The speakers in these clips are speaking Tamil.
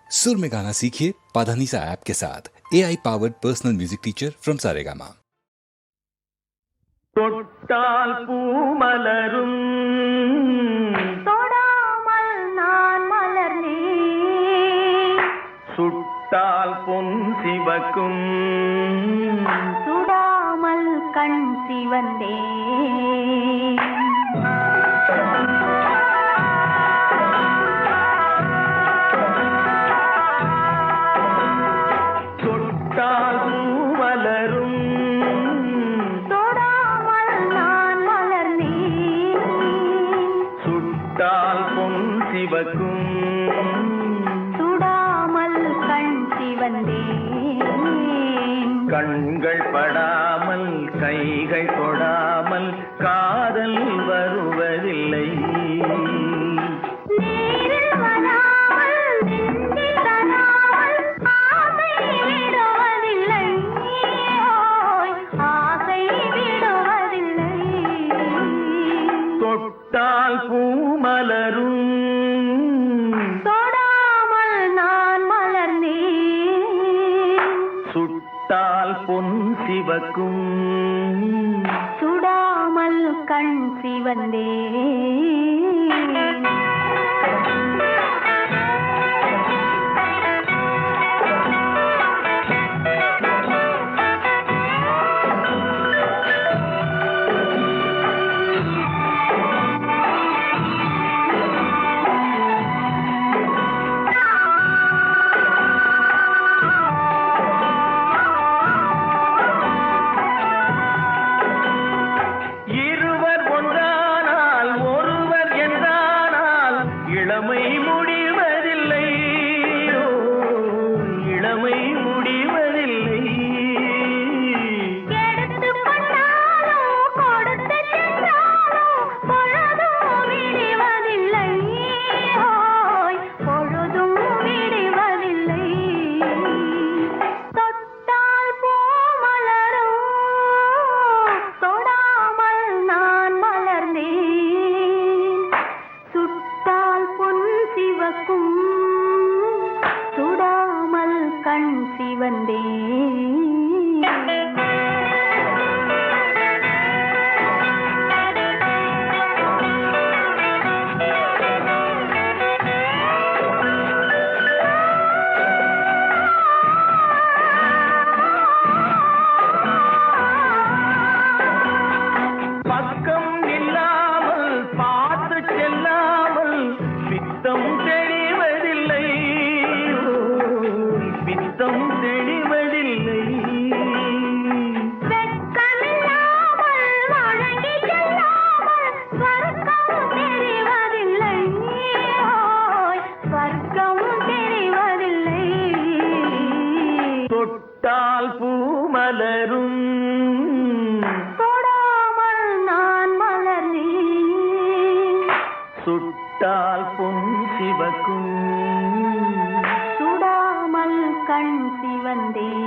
सुर में गाना सीखिए पाधानीसा ऐप के साथ। AI powered personal music teacher from Saregama. தொட்டால் பூமலரும் தொடாமல் நான் மலர்ந்தேன், சுட்டால் பொன் சிவக்கும் சுடாமல் கண் சிவந்தேன். தொட்டால் பூமலரும் சுட்டால் பொன் சிவக்கும் சுடாமல் கண் சிவந்தேன். கண்கள் படாமல் கைகள் தொடாமல் காதல் வருவதில்லை. நீரில் வராமல் நெஞ்சில் தராமல் ஆசை விடுவதில்லை, ஓய் ஆசை விடுவதில்லை. தொட்டால் பூமலரும் தொடாமல் நான் மலர்ந்தேன், சுட்டால் பொன் சிவக்கும் சுடாமல் கண் சிவந்தேன். இருவர் ஒன்றானால் ஒருவர் என்றானால் இளமை முடிவதில்லை, ஓ, இளமை முடிவதில்லை. எடுத்துக் கொண்டாலோ கொடுத்து சென்றாலோ பொழுதும் விடுவதில்லை, ஓய் பொழுதும் விடுவதில்லை. தொட்டால் பூ மலரும், தொடாமல் நான் மலர்ந்தேன், சுட்டால் பொன் சிவக்கும் சுடாமல் கண் சிவந்தேன். பக்கம் இல்லாமல் பார்த்து செல்லாமல் பித்தம் தெளிவதில்லை, ஓ, பித்தம் தெளிவதில்லை. வெட்கமில்லாமல் வழங்கி செல்லாமல் ஸ்வர்க்கம் தெரிவதில்லை, ஓய் ஸ்வர்க்கம் தெரிவதில்லை. தொட்டால் பூமலரும் தொடாமல் நான் மலர்ந்தேன், சுட்டால் பொன் சிவக்கும் சுடாமல் கண் சிவந்தேன்.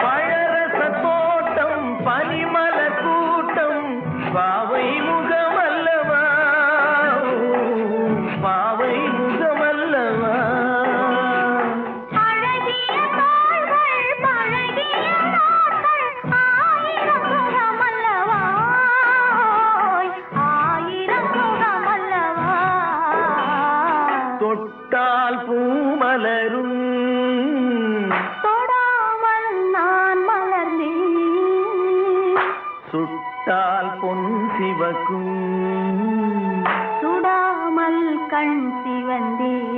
பழரச தோட்டம் பனிமலர் கூட்டம் பாவை முகமல்லவா, பாவை முகமல்லவா. அழகிய தாள்கள் பழகிய நாட்கள் ஆயிரம் சுகமல்லவா, ஓய் ஆயிரம் சுகமல்லவா. தொட்டால் பூமலரும் தொடாமல் நான் மலர்ந்தேன், சுட்டால் பொன் சிவக்கும் சுடாமல் கண் சிவந்தேன்.